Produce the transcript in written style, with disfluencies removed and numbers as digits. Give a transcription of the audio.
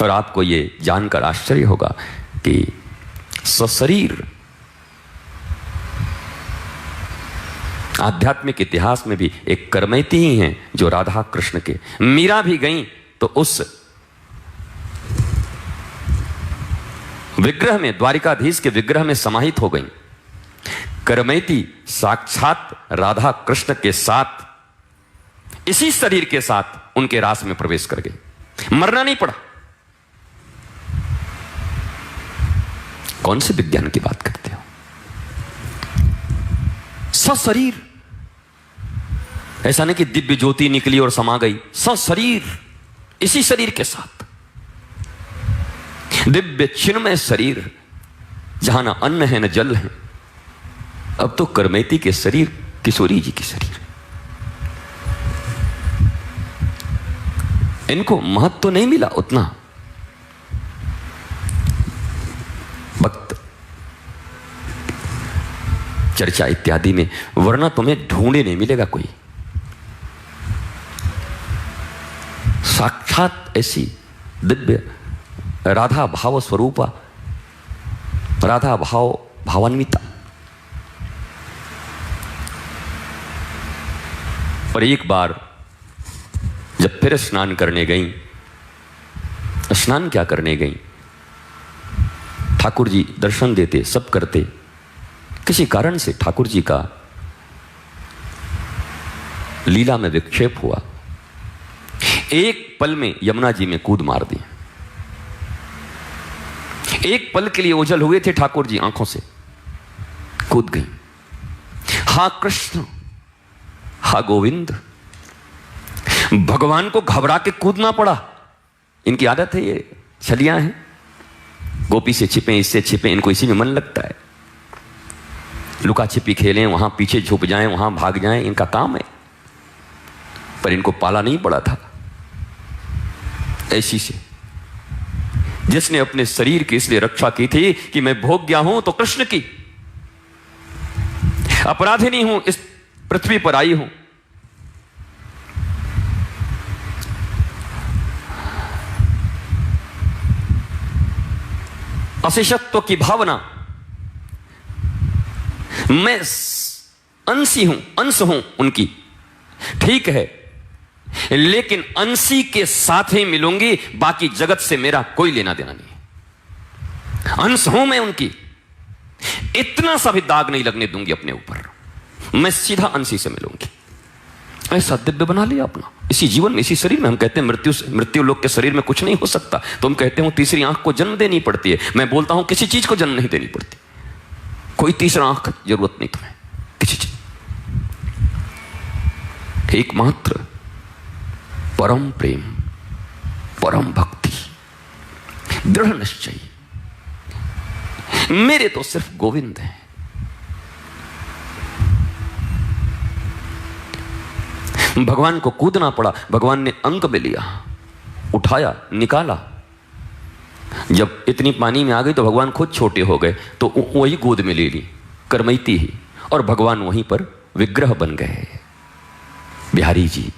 और आपको ये जानकर आश्चर्य होगा कि सशरीर आध्यात्मिक इतिहास में भी एक करमैती ही हैं जो राधा कृष्ण के, मीरा भी गई तो उस विग्रह में, द्वारिकाधीश के विग्रह में समाहित हो गई। करमैती साक्षात राधा कृष्ण के साथ, इसी शरीर के साथ उनके रास में प्रवेश कर गई, मरना नहीं पड़ा। कौन से विज्ञान की बात करते हो? सशरीर, ऐसा नहीं कि दिव्य ज्योति निकली और समा गई, सशरीर, इसी शरीर के साथ, दिव्य चिन्मय शरीर, जहां ना अन्न है न जल है। अब तो करमैती के शरीर किशोरी जी की शरीर, इनको महत्व तो नहीं मिला उतना वक्त चर्चा इत्यादि में, वरना तुम्हें ढूंढे नहीं मिलेगा कोई। साक्षात ऐसी दिव्य राधा भाव स्वरूपा, राधा भावान्विता। और एक बार जब फिर स्नान करने गई, स्नान क्या करने गई, ठाकुर जी दर्शन देते, सब करते, किसी कारण से ठाकुर जी का लीला में विक्षेप हुआ। एक पल में यमुना जी में कूद मार दी। एक पल के लिए ओझल हुए थे ठाकुर जी, आंखों से कूद गई। हा कृष्ण, हा गोविंद, भगवान को घबरा के कूदना पड़ा। इनकी आदत है, ये छलियां हैं, गोपी से छिपे, इससे छिपे, इनको इसी में मन लगता है। लुका छिपी खेलें, वहां पीछे छुप जाएं, वहां भाग जाएं, इनका काम है। पर इनको पाला नहीं पड़ा था ऐसी से, जिसने अपने शरीर की इसलिए रक्षा की थी कि मैं भोग गया हूं तो कृष्ण की, अपराधिनी हूं, इस पृथ्वी पर आई हूं। अशेषत्व की भावना, मैं अंशी हूं, अंश हूं उनकी, ठीक है, लेकिन अंशी के साथ ही मिलूंगी, बाकी जगत से मेरा कोई लेना देना नहीं। अंश हूं मैं उनकी, इतना सा भी दाग नहीं लगने दूंगी अपने ऊपर, मैं सीधा अंशी से मिलूंगी। ऐसा दिव्य बना लिया अपना इसी जीवन में, इसी शरीर में। हम कहते हैं मृत्यु लोग के शरीर में कुछ नहीं हो सकता, तो हम कहते हैं तीसरी आंख को जन्म देनी पड़ती है। मैं बोलता हूं किसी चीज को जन्म नहीं देनी पड़ती, कोई तीसरा आंख जरूरत नहीं तुम्हें किसी चीज। एकमात्र परम प्रेम, परम भक्ति, दृढ़ निश्चय, मेरे तो सिर्फ गोविंद हैं। भगवान को कूदना पड़ा, भगवान ने अंक में लिया, उठाया, निकाला। जब इतनी पानी में आ गई तो भगवान खुद छोटे हो गए, तो वही गोद में ले ली, करमैती ही, और भगवान वहीं पर विग्रह बन गए। बिहारी जी